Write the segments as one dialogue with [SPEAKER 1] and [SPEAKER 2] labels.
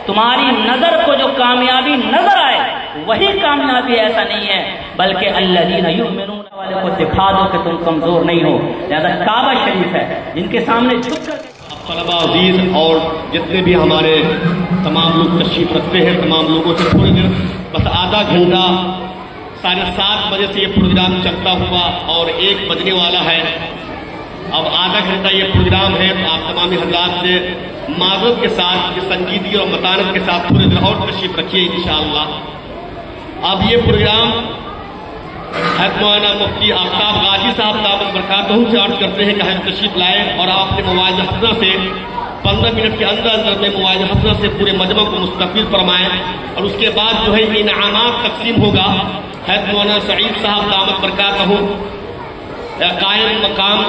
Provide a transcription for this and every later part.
[SPEAKER 1] تمہاری نظر کو جو کامیابی نظر آئے وہی کامیابی، ایسا نہیں ہے، بلکہ الذین یؤمنون والے کو دکھا دو کہ تم کمزور نہیں ہو۔ لہذا کعبہ شریف ہے جن کے سامنے جھک کر
[SPEAKER 2] طلباء عزیز اور جتنے بھی ہمارے تمام لوگ تشریف رکھتے ہیں، تمام لوگوں سے تھوڑی دیر بس آدھا گھنٹہ 7:30 بجے سے یہ پروگرام چلتا ہوا اور 1 بجنے والا ہے، اب آدھا گھنٹہ یہ پروگرام ہے، تو آپ تمام حضرات سے معذرت کے ساتھ سنجیدگی اور متانت کے ساتھ تھوڑی دیر اور تشریف رکھیے انشاءاللہ۔ اب یہ پروگرام حضرت مولانا مفتی آفتاب غازی صاحب دامت برکاتہ سے عرض کرتے ہیں کہ حضرت تشریف لائے اور آپ اپنے موبائل حفظہ سے 15 منٹ کے اندر میں موبائل حفظہ سے پورے مجمع کو مستقبل فرمائیں، اور اس کے بعد جو ہے انعامات تقسیم ہوگا۔ حضرت مولانا سعید صاحب دامت برکاتہ قائم مقام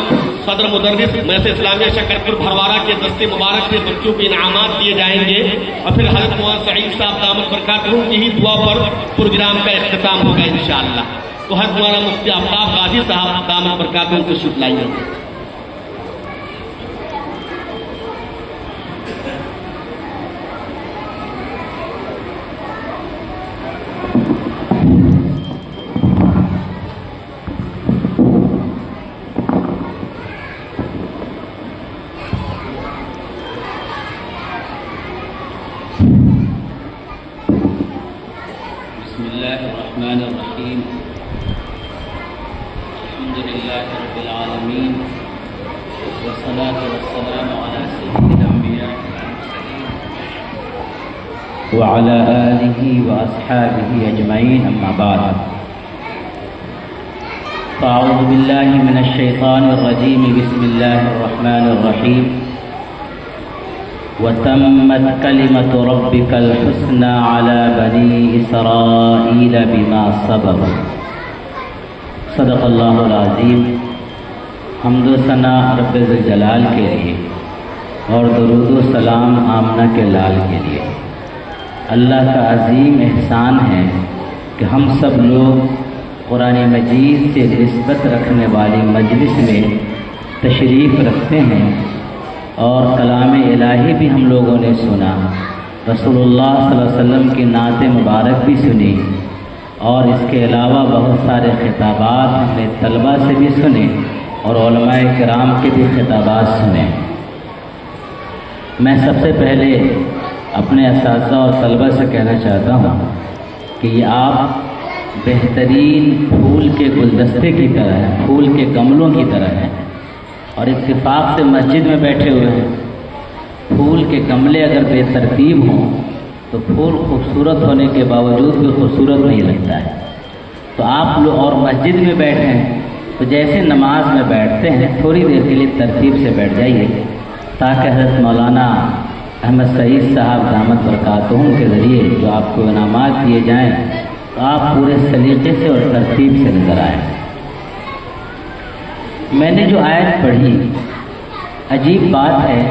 [SPEAKER 2] صدر مدرس مدرسہ اسلامیہ شکرپور بھروارہ کے دستے مبارک سے بچوں کو انعامات دیے جائیں گے، اور پھر حضرت مولانا سعید صاحب دامت برکاتہ کی ہی دعا پر پروگرام کا اختتام ہوگا انشاءاللہ۔ تو حضرت مولانا مفتی آفتاب غازی صاحب دامت برکاتہ کو تشریف لائیے۔
[SPEAKER 3] بسم اللہ الرحمن الرحیم، الحمدللہ رب العالمین، والصلاة والسلام علی سید الانبیاء والمرسلین وعلی آلہ واصحابہ اجمعین، اما بعد فاعوذ باللہ من الشیطان الرجیم، بسم اللہ الرحمن الرحیم، وتمت کلمۃ ربک الحسنی علی بنی اسرائیل بما صبروا۔ صدق اللہ العظیم۔ حمد و ثنا رب ذوالجلال کے لیے اور درود و سلام آمنہ کے لال کے لیے۔ اللہ کا عظیم احسان ہے کہ ہم سب لوگ قرآن مجید سے نسبت رکھنے والی مجلس میں تشریف رکھتے ہیں، اور کلام الہی بھی ہم لوگوں نے سنا، رسول اللہ صلی اللہ علیہ وسلم کی نعت مبارک بھی سنی، اور اس کے علاوہ بہت سارے خطابات ہم نے طلبہ سے بھی سنے اور علماء کرام کے بھی خطابات سنے۔ میں سب سے پہلے اپنے اساتذہ اور طلبہ سے کہنا چاہتا ہوں کہ یہ آپ بہترین پھول کے گلدستے کی طرح ہیں، پھول کے گملوں کی طرح ہیں، اور اتفاق سے مسجد میں بیٹھے ہوئے ہیں۔ پھول کے گملے اگر بے ترتیب ہوں تو پھول خوبصورت ہونے کے باوجود بھی خوبصورت نہیں لگتا ہے۔ تو آپ لوگ اور مسجد میں بیٹھے ہیں تو جیسے نماز میں بیٹھتے ہیں تھوڑی دیر کے لیے ترتیب سے بیٹھ جائیے، تاکہ حضرت مولانا احمد سعید صاحب دامت برکاتہ کے ذریعے جو آپ کو انعامات دیے جائیں تو آپ پورے سلیقے سے اور ترتیب سے نظر آئیں۔ میں نے جو آیت پڑھی، عجیب بات ہے،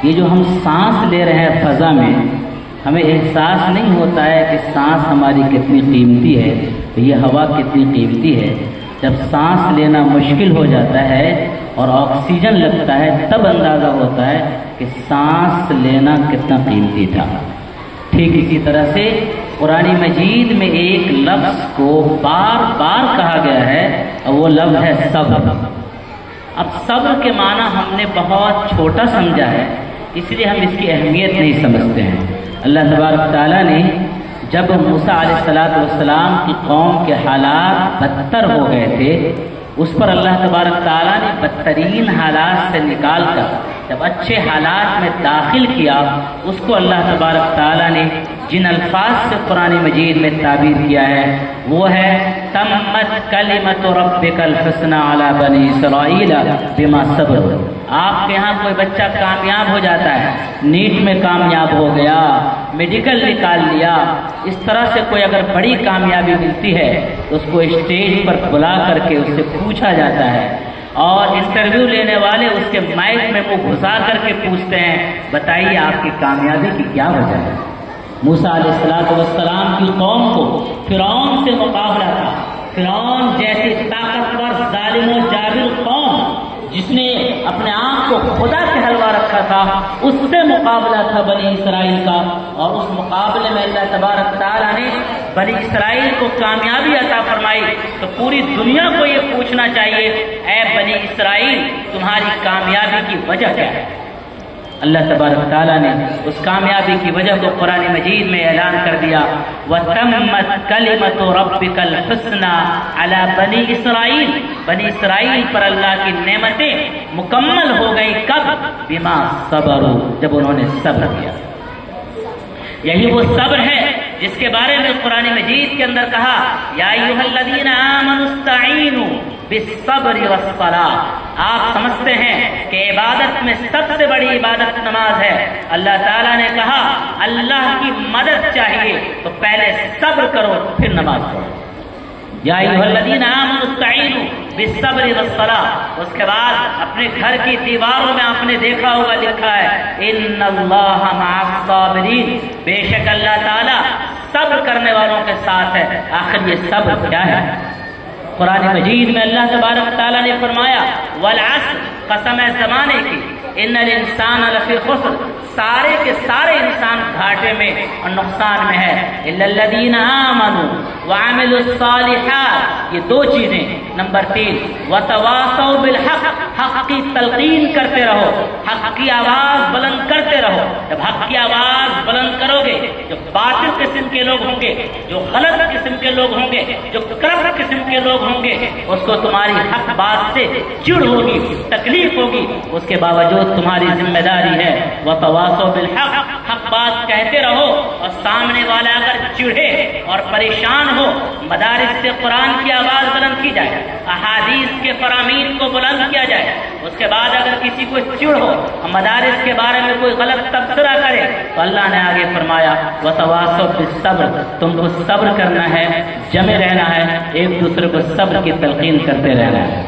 [SPEAKER 3] یہ جو ہم سانس لے رہے ہیں فضا میں، ہمیں احساس نہیں ہوتا ہے کہ سانس ہماری کتنی قیمتی ہے، یہ ہوا کتنی قیمتی ہے۔ جب سانس لینا مشکل ہو جاتا ہے اور آکسیجن لگتا ہے تب اندازہ ہوتا ہے کہ سانس لینا کتنا قیمتی تھا۔ ٹھیک اسی طرح سے قرآن مجید میں ایک لفظ کو بار بار کہا گیا ہے، اور وہ لفظ ہے صبر۔ اب صبر کے معنی ہم نے بہت چھوٹا سمجھا ہے، اس لیے ہم اس کی اہمیت نہیں سمجھتے ہیں۔ اللہ تبارک تعالیٰ نے جب موسیٰ علیہ السلام کی قوم کے حالات بدتر ہو گئے تھے، اس پر اللہ تبارک تعالیٰ نے بدترین حالات سے نکال کر جب اچھے حالات میں داخل کیا، اس کو اللہ تبارک تعالیٰ نے جن الفاظ سے قرآن مجید میں تعبیر کیا ہے وہ ہے تمت کلمۃ ربک الحسنی علی بنی اسرائیل بما صبروا۔ آپ کے ہاں کوئی بچہ کامیاب ہو جاتا ہے، نیٹ میں کامیاب ہو گیا، میڈیکل نکال لیا، اس طرح سے کوئی اگر بڑی کامیابی ملتی ہے تو اس کو اسٹیج پر بلا کر کے اس سے پوچھا جاتا ہے، اور انٹرویو لینے والے اس کے مائک میں منہ گھسا کر کے پوچھتے ہیں بتائیے آپ کی کامیابی کی کیا وجہ ہے۔ موسیٰ علیہ السلام کی قوم کو فرعون سے مقابلہ تھا۔ فرعون جیسی طاقتور ظالم و جابر قوم
[SPEAKER 1] جس نے اپنے آپ کو خدا کہلوا رکھا تھا، اس سے مقابلہ تھا بنی اسرائیل کا، اور اس مقابلے میں اللہ تبارک تعالیٰ نے بنی اسرائیل کو کامیابی عطا فرمائی۔ تو پوری دنیا کو یہ پوچھنا چاہیے، اے بنی اسرائیل تمہاری کامیابی کی وجہ کیا ہے؟ اللہ تبارک تعالیٰ نے اس کامیابی کی وجہ کو قرآن مجید میں اعلان کر دیا، وَتَمَّتْ كَلِمَةُ رَبِّكَ الْحُسْنَى عَلَى بَنِي اسرائیل، بنی اسرائیل پر اللہ کی نعمتیں مکمل ہو گئی، کب؟ بِمَا صَبَرُوا، جب انہوں نے صبر کیا۔ یہی وہ صبر ہے جس کے بارے میں قرآن مجید کے اندر کہا، یا ایھا الذین آمنوا استعینوا بالصبر والصلاۃ۔ آپ سمجھتے ہیں کہ عبادت میں سب سے بڑی عبادت نماز ہے، اللہ تعالیٰ نے کہا اللہ کی مدد چاہیے تو پہلے صبر کرو پھر نماز پڑھو۔ یا ایھا الذین آمنوا استعینوا بالصبر والصلاۃ، اس کے بعد اپنے گھر کی دیواروں میں آپ نے دیکھا ہوگا لکھا ہے ان اللہ مع الصابرین، بے شک اللہ تعالیٰ صبر کرنے والوں کے ساتھ ہے۔ آخر یہ صبر کیا ہے؟ قرآن مجید میں اللہ تبارک تعالیٰ نے فرمایا والعصر، قسم ہے زمانے کی، ان الانسان لفی خسر، سارے کے سارے انسان گھاٹے میں اور نقصان میں ہے، الا الذین آمنوا وعملوا الصالحات، یہ دو چیزیں۔ نمبر 3 وتواصوا بالحق، حق کی تلقین کرتے رہو، حق کی آواز بلند کرتے رہو۔ جب حق کی آواز بلند کرو گے، جو باطل قسم کے لوگ ہوں گے، جو غلط قسم کے لوگ ہوں گے، جو کرپٹ قسم کے لوگ ہوں گے، اس کو تمہاری حق بات سے چڑ ہوگی، تکلیف ہوگی، اس کے باوجود تمہاری ذمہ داری ہے وتواصوا بالحق، حق بات کہتے رہو، اور سامنے والا اگر چڑھے اور پریشان ہو، مدارس سے قرآن کی آواز بلند کی جائے، احادیث کے فرامین کو بلند کیا جائے۔ اس کے بعد اگر کسی کو چڑ ہو اور مدارس کے بارے میں کوئی غلط تبصرہ کرے تو اللہ نے آگے فرمایا وتواصوا بالصبر، تم کو صبر کرنا ہے، جمع رہنا ہے، ایک دوسرے کو صبر کی تلقین کرتے رہنا ہے۔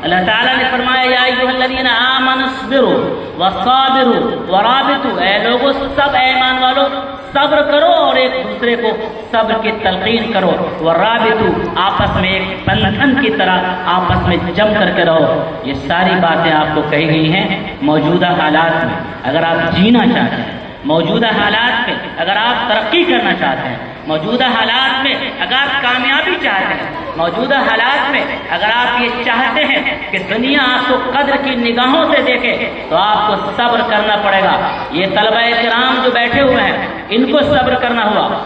[SPEAKER 1] اللہ تعالیٰ نے فرمایا یا ایھا الذین آمنوا اصبروا وصابروا ورابطوا، اے لوگو سب ایمان والو صبر کرو اور ایک دوسرے کو صبر کی تلقین کرو، ورابطوا، آپس میں ایک بندھن کی طرح آپس میں جم کر کے رہو۔ یہ ساری باتیں آپ کو کہی گئی ہیں موجودہ حالات میں۔ اگر آپ جینا چاہتے ہیں موجودہ حالات میں، اگر آپ ترقی کرنا چاہتے ہیں موجودہ حالات میں، اگر آپ کامیابی چاہتے ہیں موجودہ حالات میں، اگر آپ یہ چاہتے ہیں کہ دنیا آپ کو قدر کی نگاہوں سے دیکھے تو آپ کو صبر کرنا پڑے گا۔ یہ طلبہ کرام جو بیٹھے ہوئے ہیں ان کو صبر کرنا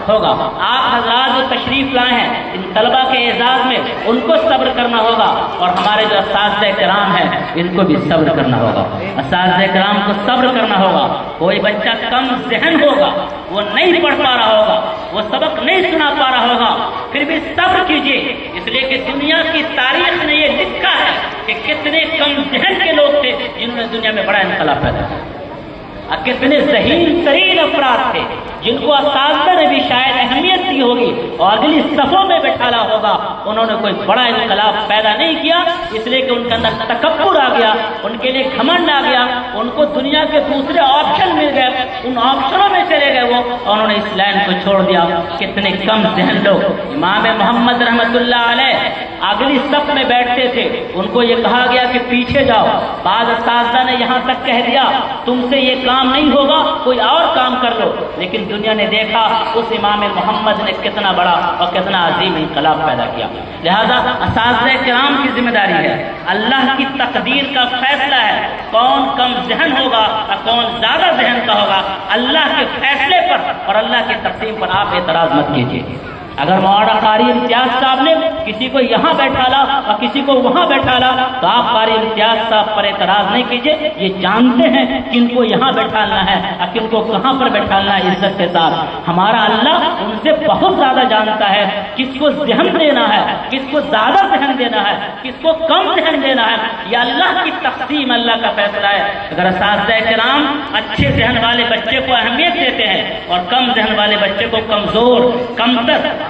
[SPEAKER 1] ہوگا، آپ حضرات جو تشریف لائے ہیں ان طلبہ کے اعزاز میں ان کو صبر کرنا ہوگا، اور ہمارے جو اساتذہ کرام ہیں ان کو بھی صبر کرنا ہوگا۔ اساتذہ کرام کو صبر کرنا ہوگا۔ کوئی بچہ کم ذہن ہوگا، وہ نہیں پڑھ پا رہا ہوگا، وہ سبق نہیں سنا پا رہا ہوگا، پھر بھی صبر کیجیے، اس لیے کہ دنیا کی تاریخ نے یہ لکھا ہے کہ کتنے کم ذہن کے لوگ تھے جنہوں نے دنیا میں بڑا انقلاب پیدا کیا، اور کتنے ذہین ترین افراد تھے جن کو اساتذہ نے بھی شاید اہمیت دی ہوگی اور اگلی صفوں میں بٹھانا ہوگا، انہوں نے کوئی بڑا انقلاب پیدا نہیں کیا، اس لیے کہ ان کے اندر تکبر آ گیا، ان کے لیے گھمنڈ آ گیا، ان کو دنیا کے دوسرے آپشن مل گئے، ان آپشنوں میں چلے گئے وہ، اور انہوں نے اس لائن کو چھوڑ دیا۔ کتنے کم ذہن لوگ، امام محمد رحمۃ اللہ علیہ اگلی صف میں بیٹھتے تھے، ان کو یہ کہا گیا کہ پیچھے جاؤ، بعض اساتذہ نے یہاں تک کہہ دیا تم سے یہ کام نہیں ہوگا، کوئی اور کام کر لو، لیکن دنیا نے دیکھا اس امام محمد نے کتنا بڑا اور کتنا عظیم انقلاب پیدا کیا۔ لہذا اساتذہ کرام کی ذمہ داری ہے، اللہ کی تقدیر کا فیصلہ ہے، کون کم ذہن ہوگا اور کون زیادہ ذہن کا ہوگا، اللہ کے فیصلے پر اور اللہ کی تقسیم پر آپ اعتراض مت کیجیے۔ اگر مولانا قاری امتیاز صاحب نے کسی کو یہاں بیٹھالا اور کسی کو وہاں بیٹھالا تو آپ قاری امتیاز صاحب پر اعتراض نہیں کیجیے، یہ جانتے ہیں کن کو یہاں بیٹھانا ہے اور کن کو کہاں پر بیٹھانا ہے عزت کے ساتھ۔ ہمارا اللہ ان سے بہت زیادہ جانتا ہے کس کو ذہن دینا ہے، کس کو زیادہ ذہن دینا ہے، کس کو کم ذہن دینا ہے، یہ اللہ کی تقسیم، اللہ کا فیصلہ ہے۔ اگر اساتذہ کرام اچھے ذہن والے بچے کو اہمیت دیتے ہیں اور کم ذہن والے بچے کو کمزور، کمتر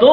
[SPEAKER 1] 2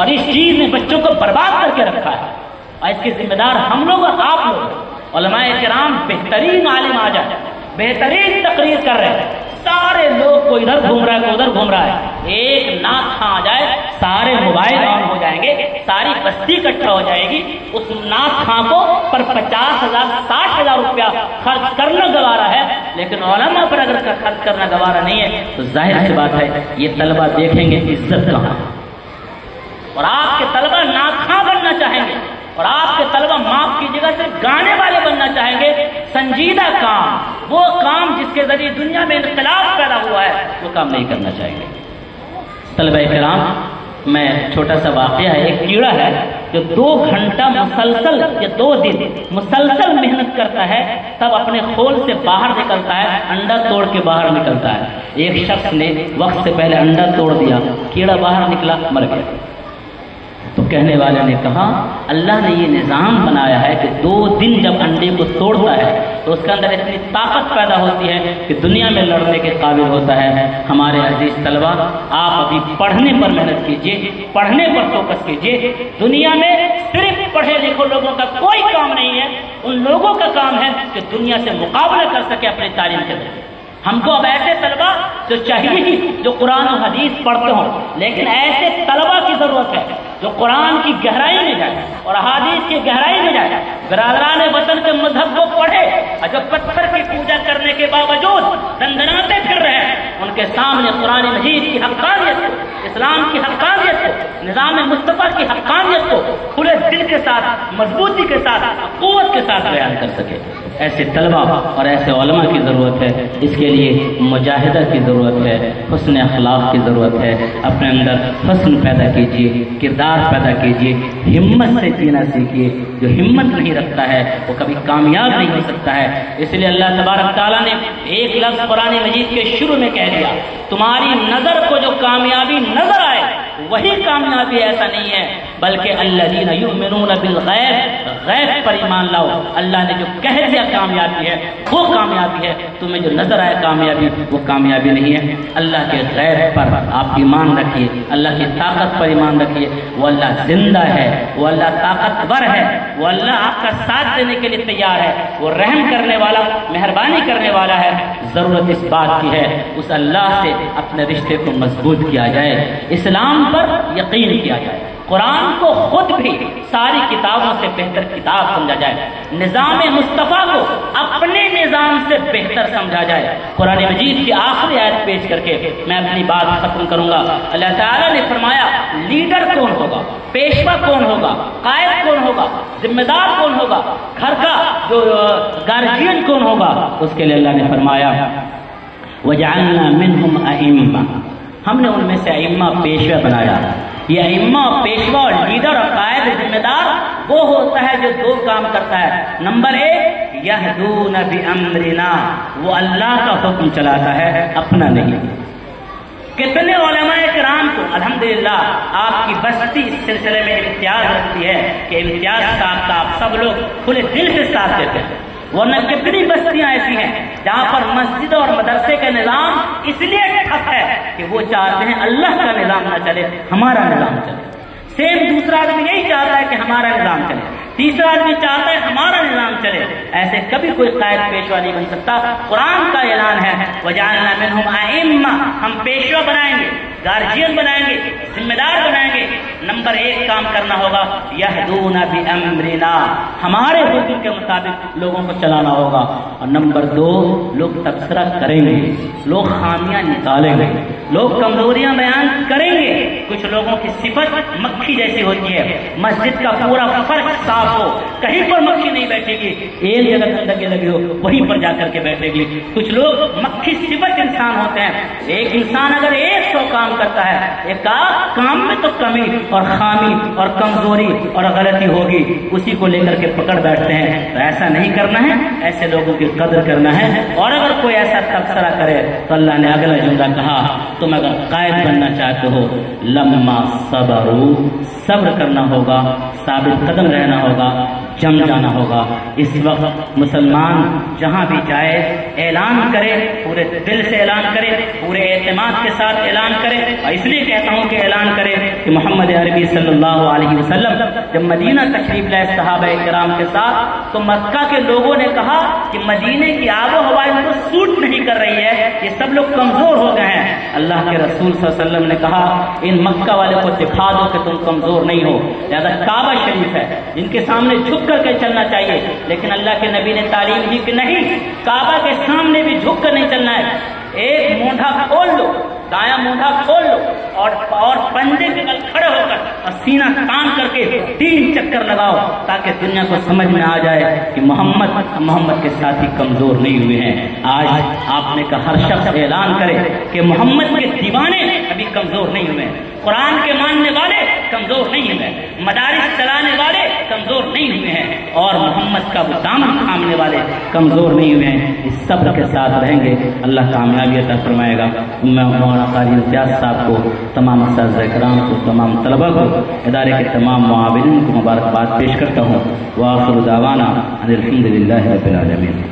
[SPEAKER 1] اور اس چیز نے بچوں کو برباد کر کے رکھا ہے، اور اس کے ذمہ دار ہم لوگ اور آپ لوگ۔ علماء کرام بہترین عالم آ جائے، بہترین تقریر کر رہے ہیں، سارے لوگ کو ادھر گھوم رہا ہے کوئی ادھر گھوم رہا ہے، ایک نعت خواں آ جائے سارے موبائل آن ہو جائیں گے، ساری بستی اکٹھا ہو جائے گی، اس نعت خواں کو پر 50,000 60,000 روپیہ خرچ کرنا گوارا ہے، لیکن علماء پر اگر خرچ کرنا گوارا نہیں ہے تو ظاہر سی بات ہے یہ طلبہ دیکھیں گے عزت کہاں ہے۔ اور آپ کے طلبہ نعت خواں بننا چاہیں گے، اور آپ کے طلبہ معاف کی جگہ سے گانے والے بننا چاہیں گے، سنجیدہ کام، وہ کام جس کے ذریعے دنیا میں انقلاب پیدا ہوا ہے، وہ کام نہیں کرنا چاہیں گے۔ طلبہ کرام، میں چھوٹا سا واقعہ ہے، ایک کیڑا ہے جو 2 گھنٹہ مسلسل یا 2 دن مسلسل محنت کرتا ہے، تب اپنے خول سے باہر نکلتا ہے، انڈا توڑ کے باہر نکلتا ہے۔ ایک شخص نے وقت سے پہلے انڈا توڑ دیا، کیڑا باہر نکلا، مر گیا۔ تو کہنے والے نے کہا اللہ نے یہ نظام بنایا ہے کہ 2 دن جب انڈے کو توڑتا ہے تو اس کے اندر اتنی طاقت پیدا ہوتی ہے کہ دنیا میں لڑنے کے قابل ہوتا ہے۔ ہمارے عزیز طلبہ، آپ ابھی پڑھنے پر محنت کیجیے، پڑھنے پر فوکس کیجیے۔ دنیا میں صرف پڑھے لکھے لوگوں کا کوئی کام نہیں ہے، ان لوگوں کا کام ہے کہ دنیا سے مقابلہ کر سکے اپنی تعلیم کے ذریعے۔ ہم کو اب ایسے طلبہ جو چاہیے ہی جو قرآن و حدیث پڑھتے ہوں، لیکن ایسے طلبہ کی ضرورت ہے جو قرآن کی گہرائی میں جائے اور حدیث کی گہرائی میں جائے، برادران وطن کے مذہب کو پڑھے، اور جو پتھر کی پوجا کرنے کے باوجود دندناتے پھر رہے ہیں، ان کے سامنے قرآن مجید کی حقانیت کو، اسلام کی حقانیت کو، نظام مصطفیٰ کی حقانیت کو کھلے دل کے ساتھ، مضبوطی کے ساتھ، قوت کے ساتھ بیان کر سکے۔ ایسے طلبہ اور ایسے علماء کی ضرورت ہے، اس کے لیے مجاہدہ کی ضرورت ہے، حسن اخلاق کی ضرورت ہے۔ اپنے اندر حسن پیدا کیجیے، کردار پیدا کیجیے، ہمت سے جینا سیکھیے۔ جو ہمت نہیں رکھتا ہے وہ کبھی کامیاب نہیں ہو سکتا ہے۔ اس لیے اللہ تبارک تعالیٰ نے ایک لفظ قرآن مجید کے شروع میں کہہ دیا، تمہاری نظر کو جو کامیابی نظر آئے وہی کامیابی، ایسا نہیں ہے، بلکہ الذین یؤمنون بالغیب، غیب پر ایمان لاؤ۔ اللہ نے جو کہہ دیا کامیابی ہے وہ کامیابی ہے، تمہیں جو نظر آئے کامیابی وہ کامیابی نہیں ہے۔ اللہ کے غیب پر آپ ایمان رکھیے، اللہ کی طاقت پر ایمان رکھیے۔ وہ اللہ زندہ ہے، وہ اللہ طاقتور ہے، وہ اللہ آپ کا ساتھ دینے کے لیے تیار ہے، وہ رحم کرنے والا، مہربانی کرنے والا ہے۔ ضرورت اس بات کی ہے اس اللہ سے اپنے رشتے کو مضبوط کیا جائے، اسلام پر یقین کیا جائے، قرآن کو خود بھی ساری کتابوں سے بہتر کتاب سمجھا جائے، نظام مصطفیٰ کو اپنے نظام سے بہتر سمجھا جائے۔ قرآن مجید کی آخری آیت پیش کر کے میں اپنی بات ختم کروں گا۔ اللہ تعالیٰ نے فرمایا لیڈر کون ہوگا، پیشوا کون ہوگا، قائد کون ہوگا، ذمہ دار کون ہوگا، گھر کا جو گارجین کون ہوگا، اس کے لیے اللہ نے فرمایا وَجَعَلْنَا مِنْهُمْ أَئِمَّةً، ہم نے ان میں سے ائمہ پیشوا بنایا۔ یہ ائمہ، پیشوا اور لیڈر اور قائد ذمہ دار وہ ہوتا ہے جو 2 کام کرتا ہے۔ نمبر 1 یہدون بامرنا، وہ اللہ کا حکم چلاتا ہے، اپنا نہیں۔ کتنے علماء کرام کو الحمدللہ آپ کی بستی اس سلسلے میں امتیاز رکھتی ہے کہ امتیاز صاحب کا آپ سب لوگ کھلے دل سے ساتھ دیتے ہیں، ورنہ کتنی بستیاں ایسی ہیں جہاں پر مسجد اور مدرسے کا نظام اس لیے ٹھپ ہے کہ وہ چاہتے ہیں اللہ کا نظام نہ چلے، ہمارا نظام چلے۔ سیم دوسرا آدمی یہی چاہتا ہے کہ ہمارا نظام چلے، تیسرا آدمی چاہتا ہے ہمارا نظام چلے۔ ایسے کبھی کوئی قائد پیشوا نہیں بن سکتا۔ قرآن کا اعلان ہے وَجَعَلْنَا مِنْهُمْ أَئِمَّةً، ہم پیشوا بنائیں گے، گارجین بنائیں گے، ذمہ دار بنائیں گے۔ نمبر 1 کام کرنا ہوگا یہدون بامرنا، ہمارے حکم کے مطابق لوگوں کو چلانا ہوگا۔ اور نمبر 2 لوگ تبصرہ کریں گے، لوگ خامیاں نکالیں گے، لوگ کمزوریاں بیان کریں گے۔ کچھ لوگوں کی صفت مکھی جیسی ہوتی ہے، مسجد کا پورا فرش صاف ہو، کہیں پر مکھی نہیں بیٹھے گی، ایک جگہ گندگی لگی ہو وہیں پر جا کر کے بیٹھے گی۔ کچھ لوگ مکھی صفت انسان ہوتے ہیں، ایک انسان اگر 100 کام کرتا ہے، ایک کام میں تو کمی اور خامی اور کمزوری اور غلطی ہوگی، اسی کو لے کر کے پکڑ بیٹھتے ہیں۔ تو ایسا نہیں کرنا ہے، ایسے لوگوں کی قدر کرنا ہے۔ اور اگر کوئی ایسا تبصرہ کرے تو اللہ نے اگلا جملہ کہا تم اگر قائد بننا چاہتے ہو لما صبروا، صبر کرنا ہوگا، ثابت قدم رہنا ہوگا، جم جانا ہوگا۔ اس وقت مسلمان جہاں بھی جائے اعلان کرے، پورے دل سے اعلان کرے، پورے اعتماد کے ساتھ اعلان کرے، اور اس لیے کہتا ہوں کہ اعلان کرے کہ محمد عربی صلی اللہ علیہ وسلم جب مدینہ تشریف لائے صحابہ کرام کے ساتھ تو مکہ کے لوگوں نے کہا کہ مدینے کی آب و ہوا ان کو سوٹ نہیں کر رہی ہے، یہ سب لوگ کمزور ہو گئے ہیں۔ اللہ کے رسول صلی اللہ علیہ وسلم نے کہا ان مکہ والے کو دکھا دو کہ تم کمزور نہیں ہو، لہذا کعبہ شریف ہے جن کے سامنے جھک کر کے چلنا چاہیے، لیکن اللہ کے نبی نے تعلیم دی کہ نہیں، کعبہ کے سامنے بھی جھک کر نہیں چلنا ہے، ایک مونڈھا کھول لو، دایاں مونڈھا کھول لو اور پنجے کے بل کھڑے ہو کر اور سینہ تان کر کے 3 چکر لگاؤ تاکہ دنیا کو سمجھ میں آ جائے کہ محمد کے ساتھی کمزور نہیں ہوئے ہیں۔ آج آپ نے کہا ہر شخص اعلان کرے کہ محمد کے دیوانے ابھی کمزور نہیں ہوئے ہیں، قرآن کے ماننے والے کمزور نہیں ہوئے ہیں، مدارس چلانے والے کمزور نہیں ہوئے ہیں، اور محمد کا دامن تھامنے والے کمزور نہیں ہوئے ہیں۔ اس صبر کے ساتھ رہیں گے، اللہ کامیابی عطا فرمائے گا۔ میں مولانا قاری امتیاز صاحب کو، تمام اساتذہ کرام کو، تمام طلبہ کو، ادارے کے تمام معاونین کو مبارکباد پیش کرتا ہوں۔ وآخر دعوانا ان الحمد للہ رب العالمین۔